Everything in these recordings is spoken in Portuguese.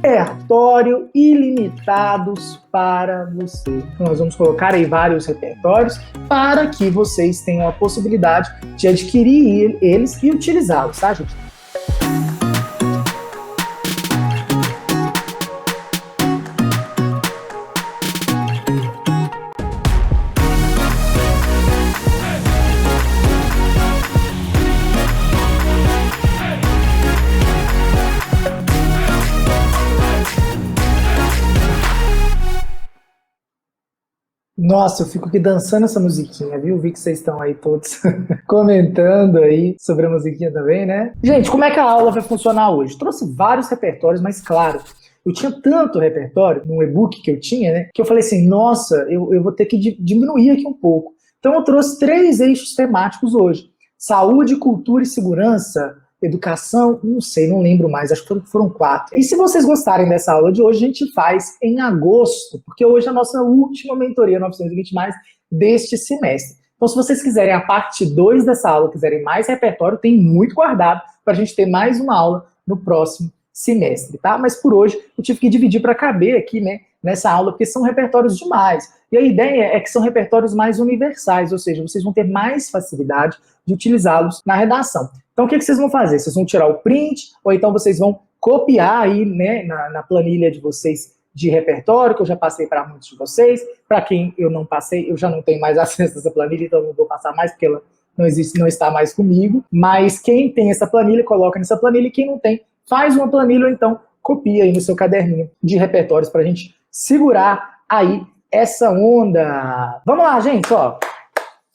repertório ilimitados para você. Então, nós vamos colocar aí vários repertórios para que vocês tenham a possibilidade de adquirir eles e utilizá-los, tá, gente? Nossa, eu fico aqui dançando essa musiquinha, viu? Vi que vocês estão aí todos comentando aí sobre a musiquinha também, né? Gente, como é que a aula vai funcionar hoje? Trouxe vários repertórios, mas claro, eu tinha tanto repertório no e-book que eu tinha, né? Que eu falei assim, nossa, eu vou ter que diminuir aqui um pouco. Então eu trouxe 3 eixos temáticos hoje. Saúde, cultura e segurança, educação, não sei, não lembro mais, acho que foram 4. E se vocês gostarem dessa aula de hoje, a gente faz em agosto, porque hoje é a nossa última mentoria 920+, deste semestre. Então, se vocês quiserem a parte 2 dessa aula, quiserem mais repertório, tem muito guardado para a gente ter mais uma aula no próximo semestre, tá? Mas por hoje, eu tive que dividir para caber aqui, né, nessa aula, porque são repertórios demais. E a ideia é que são repertórios mais universais, ou seja, vocês vão ter mais facilidade de utilizá-los na redação. Então, o que vocês vão fazer? Vocês vão tirar o print, ou então vocês vão copiar aí, né, na planilha de vocês de repertório, que eu já passei para muitos de vocês. Para quem eu não passei, eu já não tenho mais acesso a essa planilha, então eu não vou passar mais, porque ela não existe, não está mais comigo. Mas quem tem essa planilha, coloca nessa planilha, e quem não tem, faz uma planilha, ou então copia aí no seu caderninho de repertórios para a gente segurar aí essa onda. Vamos lá, gente, ó.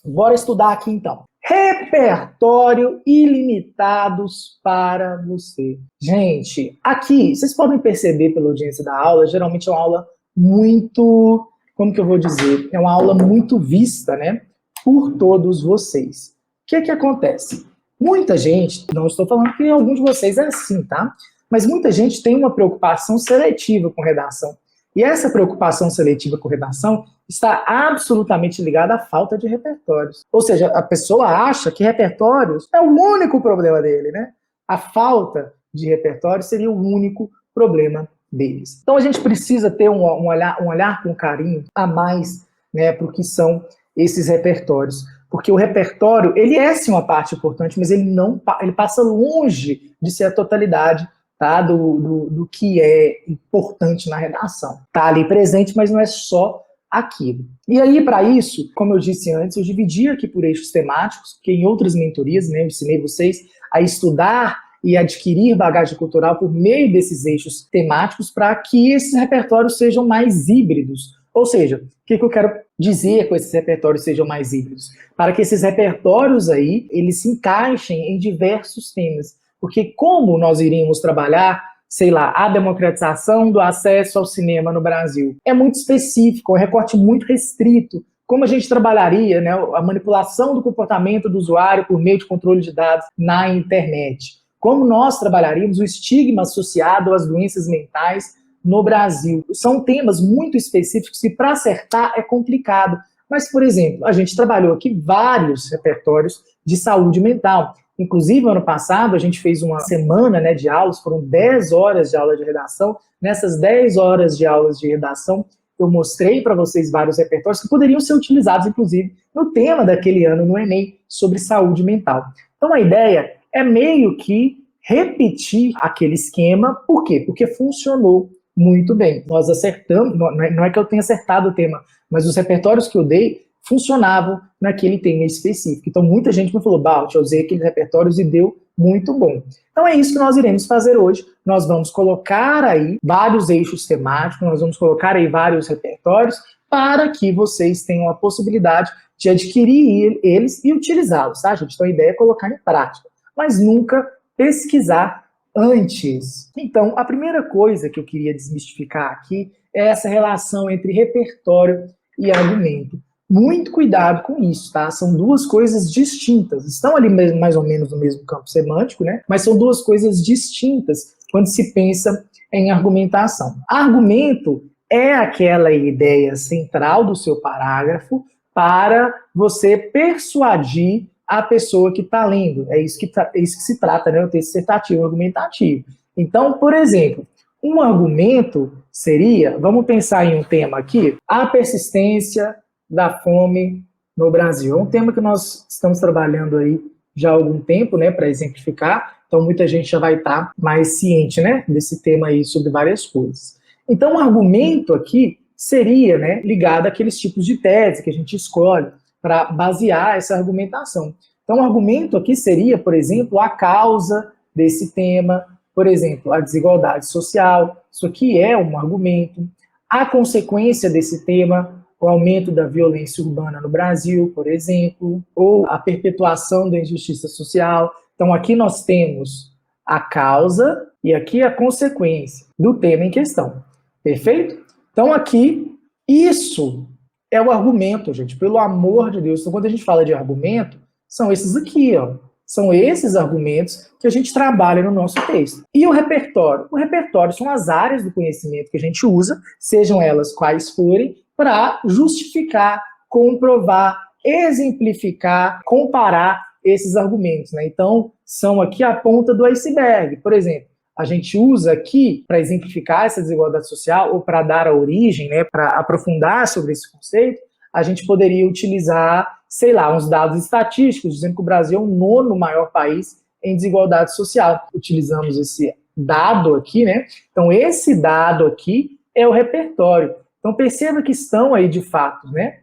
Bora estudar aqui, então. Repertório ilimitados para você. Gente, aqui, vocês podem perceber pela audiência da aula, geralmente é uma aula muito, como que eu vou dizer? É uma aula muito vista, né, por todos vocês. O que acontece? Muita gente, não estou falando que algum de vocês é assim, tá? Mas muita gente tem uma preocupação seletiva com redação. E essa preocupação seletiva com redação está absolutamente ligada à falta de repertórios. Ou seja, a pessoa acha que repertórios é o único problema dele, né? A falta de repertório seria o único problema deles. Então a gente precisa ter um olhar com carinho a mais, né, para o que são esses repertórios. Porque o repertório, ele é sim uma parte importante, mas ele passa longe de ser a totalidade, tá, do que é importante na redação. Está ali presente, mas não é só aquilo. E aí, para isso, como eu disse antes, eu dividi aqui por eixos temáticos, porque em outras mentorias, né, eu ensinei vocês a estudar e adquirir bagagem cultural por meio desses eixos temáticos para que esses repertórios sejam mais híbridos. Ou seja, o que eu quero dizer com esses repertórios sejam mais híbridos? Para que esses repertórios aí, eles se encaixem em diversos temas. Porque como nós iríamos trabalhar, sei lá, a democratização do acesso ao cinema no Brasil? É muito específico, é um recorte muito restrito. Como a gente trabalharia, né, a manipulação do comportamento do usuário por meio de controle de dados na internet? Como nós trabalharíamos o estigma associado às doenças mentais no Brasil? São temas muito específicos e para acertar é complicado. Mas, por exemplo, a gente trabalhou aqui vários repertórios de saúde mental. Inclusive, ano passado, a gente fez uma semana, né, de aulas, foram 10 horas de aula de redação. Nessas 10 horas de aulas de redação, eu mostrei para vocês vários repertórios que poderiam ser utilizados, inclusive, no tema daquele ano no Enem, sobre saúde mental. Então, a ideia é meio que repetir aquele esquema. Por quê? Porque funcionou muito bem. Nós acertamos, não é que eu tenha acertado o tema, mas os repertórios que eu dei funcionavam naquele tema específico. Então, muita gente me falou, Balt, eu usei aqueles repertórios e deu muito bom. Então, é isso que nós iremos fazer hoje. Nós vamos colocar aí vários eixos temáticos, nós vamos colocar aí vários repertórios para que vocês tenham a possibilidade de adquirir eles e utilizá-los, tá, gente? Então, a ideia é colocar em prática, mas nunca pesquisar antes. Então, a primeira coisa que eu queria desmistificar aqui é essa relação entre repertório e argumento. Muito cuidado com isso, tá? São duas coisas distintas. Estão ali mais ou menos no mesmo campo semântico, né? Mas são duas coisas distintas quando se pensa em argumentação. Argumento é aquela ideia central do seu parágrafo para você persuadir a pessoa que está lendo. É isso que se trata, né? O texto dissertativo argumentativo. Então, por exemplo, Um argumento seria, vamos pensar em um tema aqui, a persistência da fome no Brasil. É um tema que nós estamos trabalhando aí já há algum tempo, né, para exemplificar, então muita gente já vai estar mais ciente, né, desse tema aí sobre várias coisas. Então, um argumento aqui seria, né, ligado àqueles tipos de tese que a gente escolhe para basear essa argumentação. Então, um argumento aqui seria, por exemplo, a causa desse tema, por exemplo, a desigualdade social, isso aqui é um argumento. A consequência desse tema, o aumento da violência urbana no Brasil, por exemplo, ou a perpetuação da injustiça social. Então, aqui nós temos a causa e aqui a consequência do tema em questão. Perfeito? Então, aqui, isso é o argumento, gente, pelo amor de Deus. Então, quando a gente fala de argumento, são esses aqui, ó. São esses argumentos que a gente trabalha no nosso texto. E o repertório? O repertório são as áreas do conhecimento que a gente usa, sejam elas quais forem, para justificar, comprovar, exemplificar, comparar esses argumentos, né? Então, são aqui a ponta do iceberg. Por exemplo, a gente usa aqui para exemplificar essa desigualdade social ou para dar a origem, né, para aprofundar sobre esse conceito, a gente poderia utilizar, sei lá, uns dados estatísticos, dizendo que o Brasil é o 9º maior país em desigualdade social. Utilizamos esse dado aqui, né? Então, esse dado aqui é o repertório. Então, perceba que estão aí, de fato, né,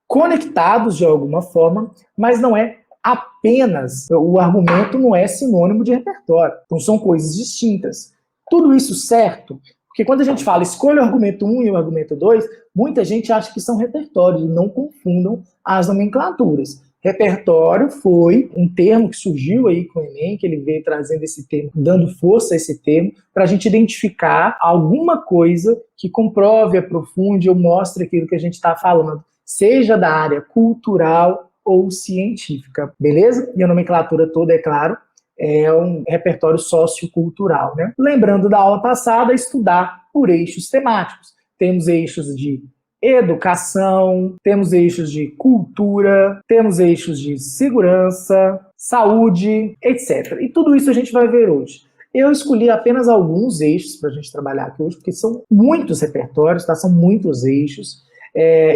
conectados de alguma forma, mas não é apenas, o argumento não é sinônimo de repertório. Então, são coisas distintas. Tudo isso certo? Porque quando a gente fala escolha o argumento 1 e o argumento 2, muita gente acha que são repertórios, e não confundam as nomenclaturas. Repertório foi um termo que surgiu aí com o Enem, que ele veio trazendo esse termo, dando força a esse termo, para a gente identificar alguma coisa que comprove, aprofunde ou mostre aquilo que a gente está falando, seja da área cultural ou científica, beleza? E a nomenclatura toda, é claro, é um repertório sociocultural, né? Lembrando da aula passada, estudar por eixos temáticos. Temos eixos de educação, temos eixos de cultura, temos eixos de segurança, saúde, etc. E tudo isso a gente vai ver hoje. Eu escolhi apenas alguns eixos para a gente trabalhar aqui hoje, porque são muitos repertórios, tá? São muitos eixos.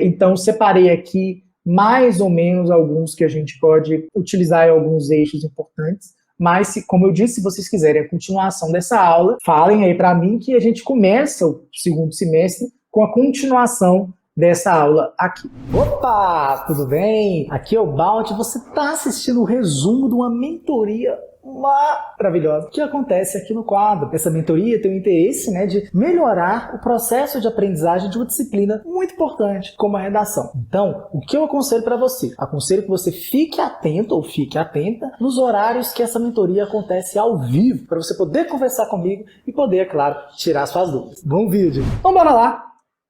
Então, separei aqui mais ou menos alguns que a gente pode utilizar em alguns eixos importantes. Mas, como eu disse, se vocês quiserem a continuação dessa aula, falem aí para mim que a gente começa o segundo semestre com a continuação dessa aula aqui. Opa, tudo bem? Aqui é o Balt, você está assistindo o resumo de uma mentoria maravilhosa que acontece aqui no quadro. Essa mentoria tem o interesse, né, de melhorar o processo de aprendizagem de uma disciplina muito importante, como a redação. Então, o que eu aconselho para você? Aconselho que você fique atento ou fique atenta nos horários que essa mentoria acontece ao vivo, para você poder conversar comigo e poder, é claro, tirar suas dúvidas. Bom vídeo! Então, bora lá!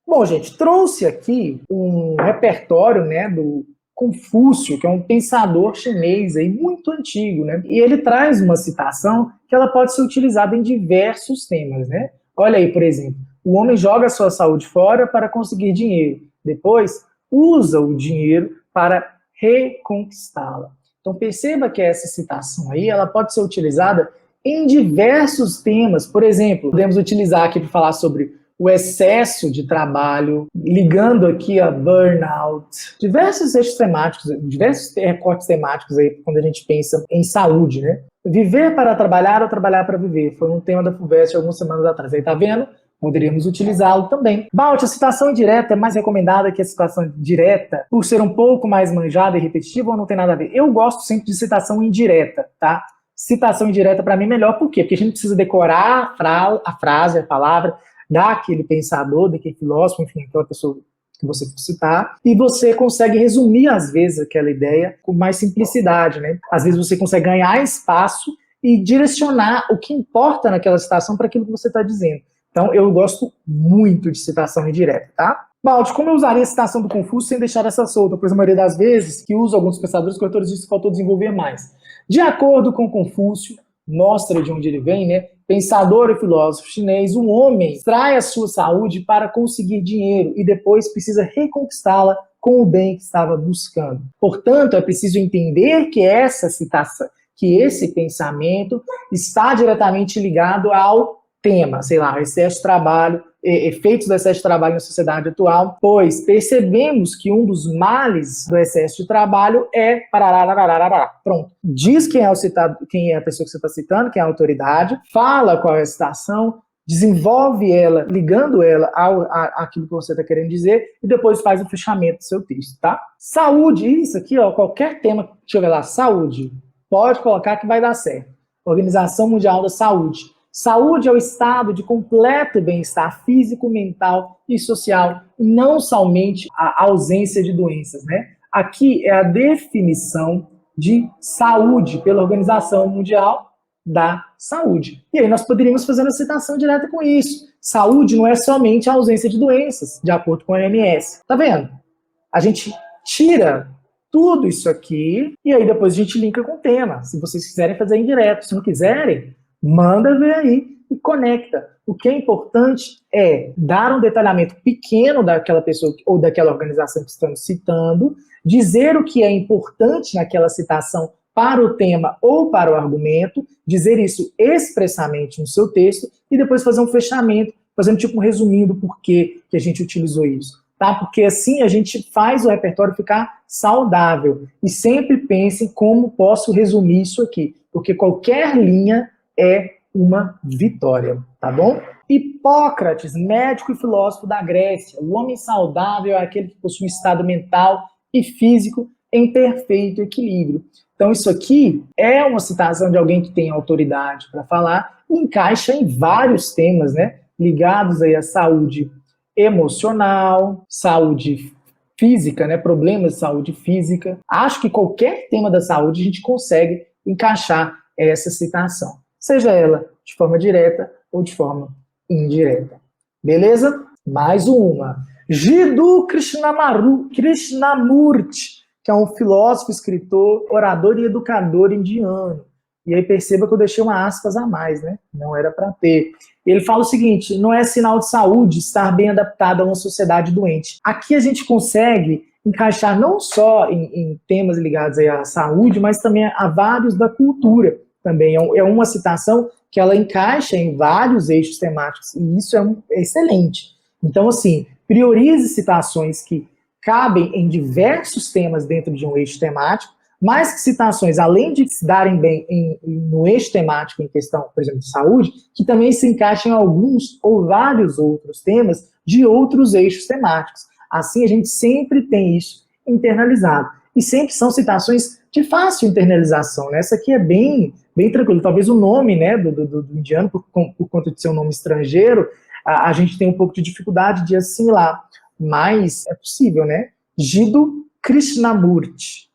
Bom, gente, trouxe aqui um repertório, né, do Confúcio, que é um pensador chinês aí muito antigo, né? E ele traz uma citação que ela pode ser utilizada em diversos temas, né? Olha aí, por exemplo, o homem joga a sua saúde fora para conseguir dinheiro, depois usa o dinheiro para reconquistá-la. Então perceba que essa citação aí, ela pode ser utilizada em diversos temas. Por exemplo, podemos utilizar aqui para falar sobre o excesso de trabalho, ligando aqui a burnout, diversos eixos temáticos, diversos recortes temáticos aí quando a gente pensa em saúde, né? Viver para trabalhar ou trabalhar para viver, foi um tema da FUVEST algumas semanas atrás. Aí tá vendo? Poderíamos utilizá-lo também. Balt, a citação indireta é mais recomendada que a citação direta, por ser um pouco mais manjada e repetitiva, ou não tem nada a ver? Eu gosto sempre de citação indireta, tá? Citação indireta para mim é melhor, por quê? Porque a gente precisa decorar a frase, a palavra, daquele pensador, daquele filósofo, enfim, aquela pessoa que você citar, e você consegue resumir, às vezes, aquela ideia com mais simplicidade, né? Às vezes você consegue ganhar espaço e direcionar o que importa naquela citação para aquilo que você está dizendo. Então, eu gosto muito de citação indireta, tá? Balt, como eu usaria a citação do Confúcio sem deixar essa solta? Pois a maioria das vezes que uso alguns pensadores, corretores dizem que faltou desenvolver mais. De acordo com Confúcio, mostra de onde ele vem, né? Pensador e filósofo chinês, um homem extrai a sua saúde para conseguir dinheiro e depois precisa reconquistá-la com o bem que estava buscando. Portanto, é preciso entender que essa citação, que esse pensamento está diretamente ligado ao tema, sei lá, excesso de trabalho, efeitos do excesso de trabalho na sociedade atual, pois percebemos que um dos males do excesso de trabalho é parará. Pronto. Diz quem é o citado, quem é a pessoa que você está citando, quem é a autoridade, fala qual é a citação, desenvolve ela, ligando ela àquilo que você está querendo dizer, e depois faz o fechamento do seu texto, tá? Saúde, isso aqui, ó, qualquer tema, deixa eu ver lá, saúde, pode colocar que vai dar certo. Organização Mundial da Saúde. Saúde é o estado de completo bem-estar físico, mental e social, não somente a ausência de doenças, né? Aqui é a definição de saúde pela Organização Mundial da Saúde. E aí nós poderíamos fazer uma citação direta com isso. Saúde não é somente a ausência de doenças, de acordo com a OMS. Tá vendo? A gente tira tudo isso aqui e aí depois a gente linka com o tema. Se vocês quiserem fazer indireto, se não quiserem, manda ver aí e conecta. O que é importante é dar um detalhamento pequeno daquela pessoa ou daquela organização que estamos citando, dizer o que é importante naquela citação para o tema ou para o argumento, dizer isso expressamente no seu texto e depois fazer um fechamento, fazendo tipo um resuminho do porquê que a gente utilizou isso. Tá? Porque assim a gente faz o repertório ficar saudável. E sempre pense como posso resumir isso aqui, porque qualquer linha é uma vitória, tá bom? Hipócrates, médico e filósofo da Grécia. O homem saudável é aquele que possui um estado mental e físico em perfeito equilíbrio. Então isso aqui é uma citação de alguém que tem autoridade para falar e encaixa em vários temas, né, ligados aí à saúde emocional, saúde física, né, problemas de saúde física. Acho que qualquer tema da saúde a gente consegue encaixar essa citação, seja ela de forma direta ou de forma indireta. Beleza? Mais uma. Jiddu Krishnamurti, que é um filósofo, escritor, orador e educador indiano. E aí perceba que eu deixei uma aspas a mais, né? Não era para ter. Ele fala o seguinte: não é sinal de saúde estar bem adaptado a uma sociedade doente. Aqui a gente consegue encaixar não só em temas ligados aí à saúde, mas também a vários da cultura. Também é uma citação que ela encaixa em vários eixos temáticos, e isso é excelente. Então, assim, priorize citações que cabem em diversos temas dentro de um eixo temático, mas que citações, além de se darem bem no eixo temático em questão, por exemplo, de saúde, que também se encaixem em alguns ou vários outros temas de outros eixos temáticos. Assim, a gente sempre tem isso internalizado. E sempre são citações de fácil internalização, né? Essa aqui é bem tranquilo. Talvez o nome, né, do indiano, por conta de ser um nome estrangeiro, a gente tem um pouco de dificuldade de assimilar. Mas é possível, né? Jiddu Krishnamurti.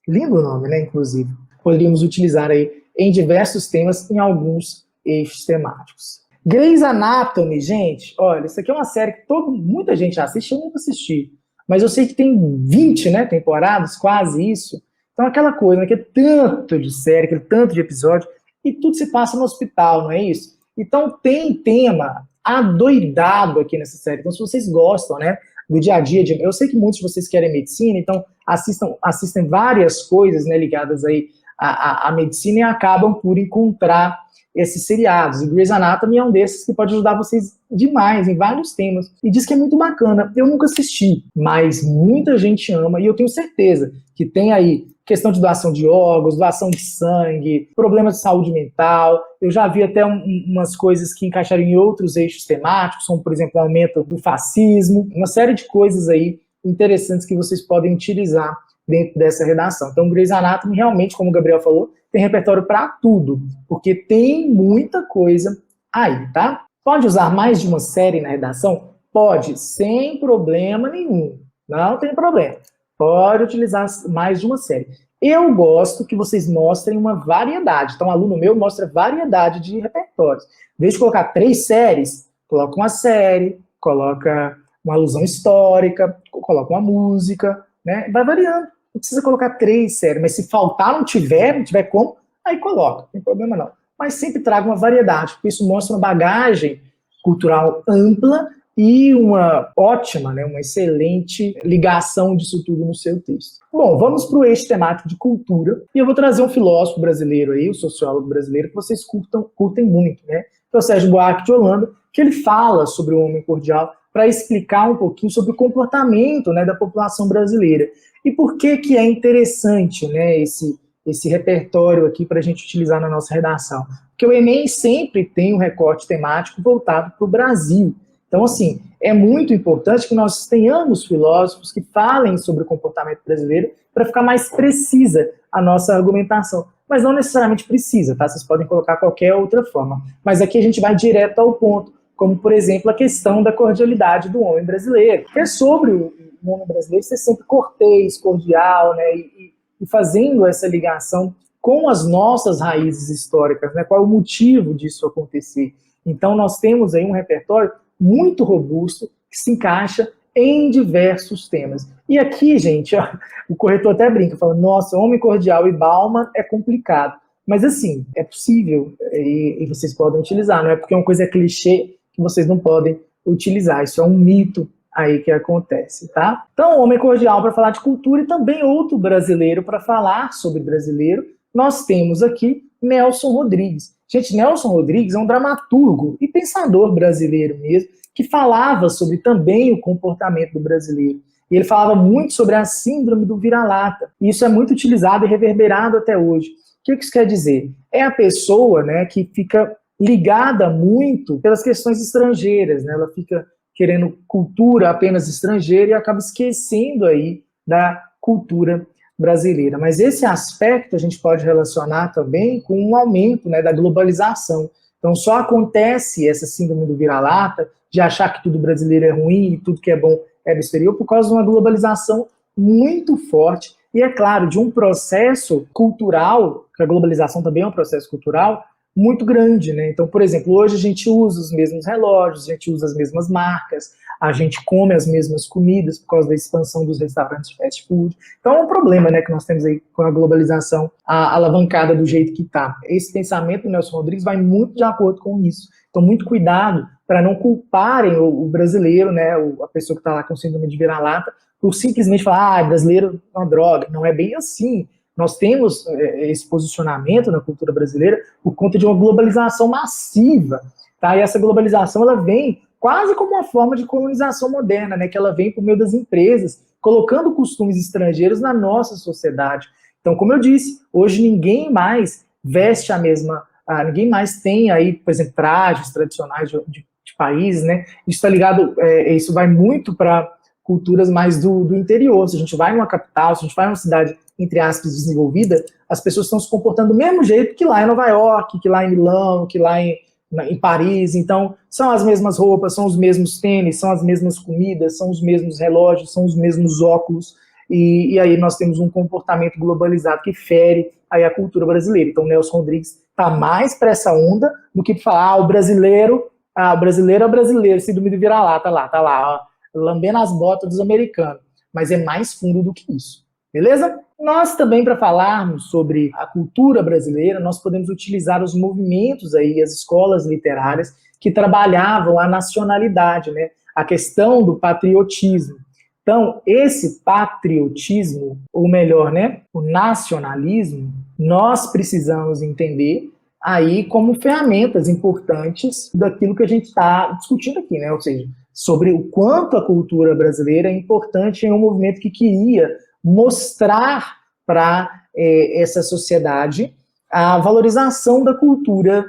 Lindo o nome, né, inclusive. Poderíamos utilizar aí em diversos temas, em alguns eixos temáticos. Grey's Anatomy, gente, olha, isso aqui é uma série que muita gente assiste, eu nunca assisti. Mas eu sei que tem 20, né, temporadas, quase isso. Então aquela coisa, né, aquele tanto de série, aquele tanto de episódio, e tudo se passa no hospital, não é isso? Então tem tema adoidado aqui nessa série. Então se vocês gostam, né, do dia a dia, eu sei que muitos de vocês querem medicina, então assistem várias coisas, né, ligadas aí à medicina e acabam por encontrar esses seriados. E Grey's Anatomy é um desses que pode ajudar vocês demais em vários temas. E diz que é muito bacana. Eu nunca assisti, mas muita gente ama e eu tenho certeza que tem aí questão de doação de órgãos, doação de sangue, problemas de saúde mental. Eu já vi até umas coisas que encaixaram em outros eixos temáticos, como, por exemplo, o aumento do fascismo, uma série de coisas aí interessantes que vocês podem utilizar dentro dessa redação. Então, Grey's Anatomy, realmente, como o Gabriel falou, tem repertório para tudo, porque tem muita coisa aí, tá? Pode usar mais de uma série na redação? Pode, sem problema nenhum. Não tem problema. Pode utilizar mais de uma série. Eu gosto que vocês mostrem uma variedade. Então, um aluno meu mostra variedade de repertórios. Em vez de colocar 3 séries, coloca uma série, coloca uma alusão histórica, coloca uma música, né? Vai variando. Não precisa colocar 3 séries, mas se faltar, não tiver como, aí coloca, não tem problema não. Mas sempre traga uma variedade, porque isso mostra uma bagagem cultural ampla e uma ótima, né, uma excelente ligação disso tudo no seu texto. Bom, vamos para o eixo temático de cultura, e eu vou trazer um filósofo brasileiro aí, um sociólogo brasileiro, que vocês curtem muito, né? que é o Sérgio Buarque de Holanda, que ele fala sobre o homem cordial para explicar um pouquinho sobre o comportamento, né, da população brasileira. E por que é interessante, né, esse repertório aqui para a gente utilizar na nossa redação? Porque o Enem sempre tem um recorte temático voltado para o Brasil. Então, assim, é muito importante que nós tenhamos filósofos que falem sobre o comportamento brasileiro para ficar mais precisa a nossa argumentação. Mas não necessariamente precisa, tá? Vocês podem colocar qualquer outra forma. Mas aqui a gente vai direto ao ponto, como, por exemplo, a questão da cordialidade do homem brasileiro. Que é sobre o homem brasileiro ser sempre cortês, cordial, né? E fazendo essa ligação com as nossas raízes históricas, né? Qual é o motivo disso acontecer? Então, nós temos aí um repertório muito robusto que se encaixa em diversos temas. E aqui, gente, ó, o corretor até brinca, fala, nossa, homem cordial e Bauman é complicado. Mas, assim, é possível e vocês podem utilizar, não é porque uma coisa é clichê que vocês não podem utilizar. Isso é um mito aí que acontece, tá? Então, homem cordial para falar de cultura e também outro brasileiro para falar sobre brasileiro. Nós temos aqui Nelson Rodrigues. Gente, Nelson Rodrigues é um dramaturgo e pensador brasileiro mesmo, que falava sobre também o comportamento do brasileiro. E ele falava muito sobre a síndrome do vira-lata. E isso é muito utilizado e reverberado até hoje. O que isso quer dizer? É a pessoa, né, que fica ligada muito pelas questões estrangeiras, né? Ela fica querendo cultura apenas estrangeira e acaba esquecendo aí da cultura brasileira. Mas esse aspecto a gente pode relacionar também com um aumento, né, da globalização. Então só acontece essa síndrome do vira-lata, de achar que tudo brasileiro é ruim e tudo que é bom é do exterior, por causa de uma globalização muito forte e, é claro, de um processo cultural, que a globalização também é um processo cultural, muito grande, né? Então, por exemplo, hoje a gente usa os mesmos relógios, a gente usa as mesmas marcas, a gente come as mesmas comidas por causa da expansão dos restaurantes de fast food. Então é um problema, né, que nós temos aí com a globalização alavancada do jeito que está. Esse pensamento do Nelson Rodrigues vai muito de acordo com isso. Então, muito cuidado para não culparem o brasileiro, né, a pessoa que está lá com síndrome de vira-lata, por simplesmente falar, brasileiro é uma droga. Não é bem assim. Nós temos esse posicionamento na cultura brasileira por conta de uma globalização massiva, tá? E essa globalização ela vem quase como uma forma de colonização moderna, né? Que ela vem por meio das empresas, colocando costumes estrangeiros na nossa sociedade. Então, como eu disse, hoje ninguém mais veste a mesma, ninguém mais tem aí, por exemplo, trajes tradicionais de países, né? Isso está ligado, isso vai muito para culturas mais do interior. Se a gente vai numa capital, se a gente vai numa cidade, entre aspas, desenvolvida, as pessoas estão se comportando do mesmo jeito que lá em Nova York, que lá em Milão, que lá em Paris. Então, são as mesmas roupas, são os mesmos tênis, são as mesmas comidas, são os mesmos relógios, são os mesmos óculos, e aí nós temos um comportamento globalizado que fere aí a cultura brasileira. Então, o Nelson Rodrigues está mais para essa onda do que para falar, o brasileiro é o brasileiro, síndrome do vira-lata, tá lá, ó, lambendo as botas dos americanos. Mas é mais fundo do que isso. Beleza? Nós também, para falarmos sobre a cultura brasileira, nós podemos utilizar os movimentos aí, as escolas literárias que trabalhavam a nacionalidade, né? A questão do patriotismo. Então, esse patriotismo, ou melhor, né, o nacionalismo, nós precisamos entender aí como ferramentas importantes daquilo que a gente está discutindo aqui, né? Ou seja, sobre o quanto a cultura brasileira é importante em um movimento que queria mostrar para essa sociedade a valorização da cultura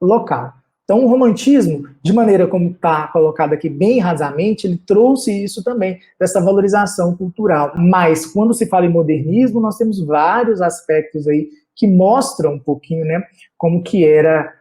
local. Então, o romantismo, de maneira como está colocado aqui bem rasamente, ele trouxe isso também, dessa valorização cultural. Mas, quando se fala em modernismo, nós temos vários aspectos aí que mostram um pouquinho, né, como que era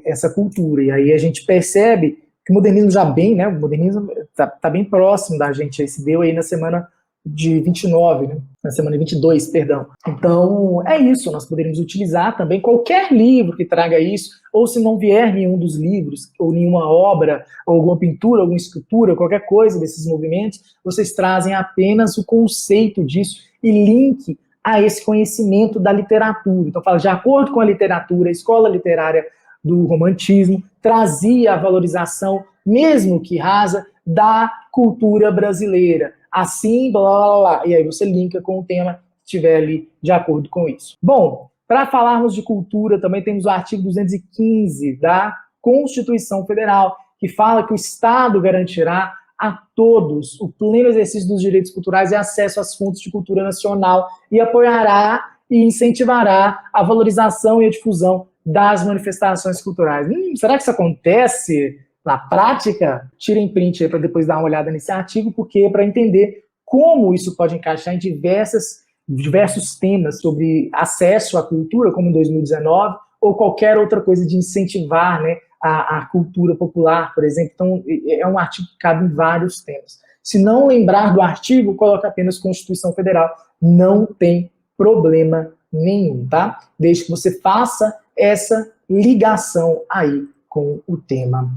essa cultura. E aí a gente percebe que o modernismo já bem, né, o modernismo tá bem próximo da gente, aí se deu aí na semana de 29, né? Na semana de 22, perdão. Então, é isso, nós poderíamos utilizar também qualquer livro que traga isso, ou se não vier nenhum dos livros, ou nenhuma obra, ou alguma pintura, alguma escultura, qualquer coisa desses movimentos, vocês trazem apenas o conceito disso e link a esse conhecimento da literatura. Então, fala, de acordo com a literatura, a escola literária do romantismo trazia a valorização, mesmo que rasa, da cultura brasileira. Assim, blá, blá, blá, e aí você linka com o tema que estiver ali de acordo com isso. Bom, Para falarmos de cultura, também temos o artigo 215 da Constituição Federal, que fala que o Estado garantirá a todos o pleno exercício dos direitos culturais e acesso às fontes de cultura nacional e apoiará e incentivará a valorização e a difusão das manifestações culturais. Será que isso acontece na prática? Tirem print aí para depois dar uma olhada nesse artigo, porque para entender como isso pode encaixar em diversos temas sobre acesso à cultura, como em 2019, ou qualquer outra coisa de incentivar, né, a cultura popular, por exemplo. Então, é um artigo que cabe em vários temas. Se não lembrar do artigo, coloca apenas Constituição Federal. Não tem problema nenhum, tá? Desde que você faça essa ligação aí com o tema.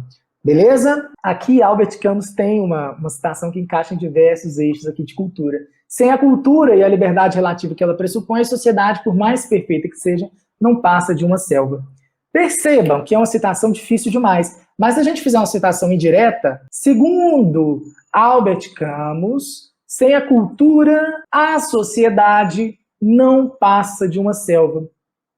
Beleza? Aqui, Albert Camus tem uma citação que encaixa em diversos eixos aqui de cultura. Sem a cultura e a liberdade relativa que ela pressupõe, a sociedade, por mais perfeita que seja, não passa de uma selva. Percebam que é uma citação difícil demais, mas se a gente fizer uma citação indireta, segundo Albert Camus, sem a cultura, a sociedade não passa de uma selva.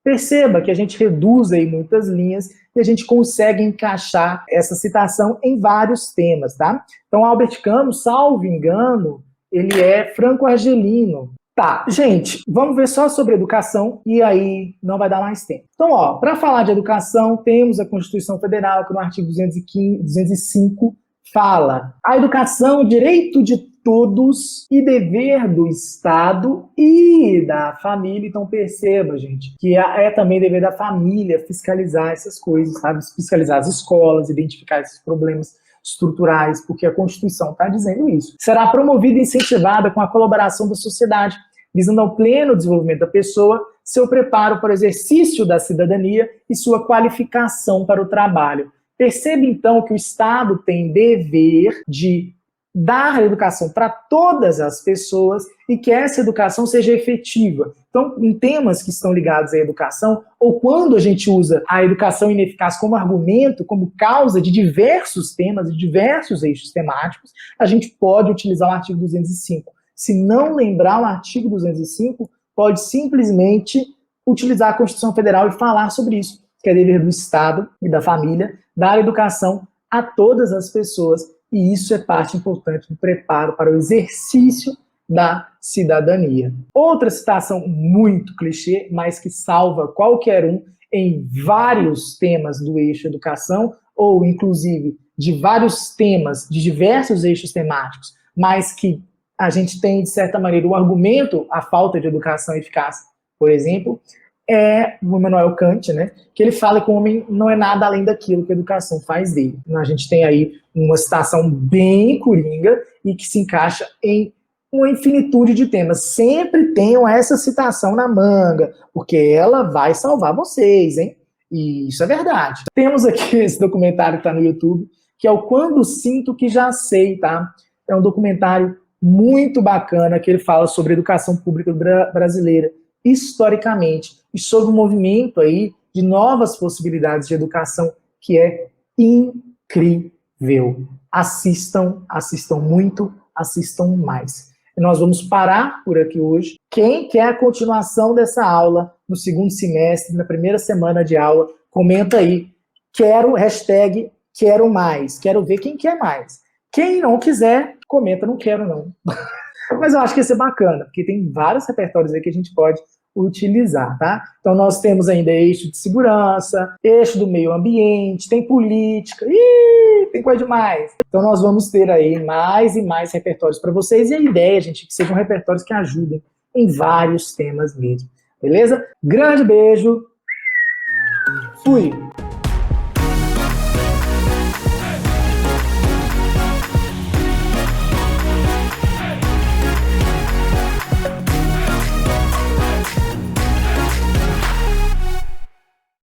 Perceba que a gente reduz aí muitas linhas e a gente consegue encaixar essa citação em vários temas, tá? Então, Albert Camus, salvo engano, ele é franco-argelino. Tá, gente, vamos ver só sobre educação e aí não vai dar mais tempo. Então, ó, para falar de educação, temos a Constituição Federal, que no artigo 205 fala: a educação, direito de todos e dever do Estado e da família. Então perceba, gente, que é também dever da família fiscalizar essas coisas, sabe? Fiscalizar as escolas, identificar esses problemas estruturais, porque a Constituição está dizendo isso. Será promovida e incentivada com a colaboração da sociedade, visando ao pleno desenvolvimento da pessoa, seu preparo para o exercício da cidadania e sua qualificação para o trabalho. Perceba, então, que o Estado tem dever de dar educação para todas as pessoas e que essa educação seja efetiva. Então, em temas que estão ligados à educação, ou quando a gente usa a educação ineficaz como argumento, como causa de diversos temas, de diversos eixos temáticos, a gente pode utilizar o artigo 205. Se não lembrar o artigo 205, pode simplesmente utilizar a Constituição Federal e falar sobre isso, que é dever do Estado e da família dar educação a todas as pessoas, e isso é parte importante do preparo para o exercício da cidadania. Outra citação muito clichê, mas que salva qualquer um em vários temas do eixo educação, ou inclusive de vários temas, de diversos eixos temáticos, mas que a gente tem, de certa maneira, o argumento, a falta de educação eficaz, por exemplo, é o Immanuel Kant, né, que ele fala que o homem não é nada além daquilo que a educação faz dele. A gente tem aí uma citação bem coringa e que se encaixa em uma infinitude de temas. Sempre tenham essa citação na manga, porque ela vai salvar vocês, hein? E isso é verdade. Temos aqui esse documentário que está no YouTube, que é o Quando Sinto Que Já Sei, tá? É um documentário muito bacana que ele fala sobre a educação pública brasileira historicamente e sobre o movimento aí de novas possibilidades de educação que é incrível. Assistam muito, assistam mais. E nós vamos parar por aqui hoje. Quem quer a continuação dessa aula no segundo semestre, na primeira semana de aula, comenta aí. Quero, hashtag, quero mais. Quero ver quem quer mais. Quem não quiser, comenta, não quero não. Mas eu acho que ia ser bacana, porque tem vários repertórios aí que a gente pode utilizar, tá? Então nós temos ainda eixo de segurança, eixo do meio ambiente, tem política, tem coisa demais. Então nós vamos ter aí mais e mais repertórios para vocês, e a ideia, gente, é que sejam repertórios que ajudem em vários temas mesmo, beleza? Grande beijo, fui!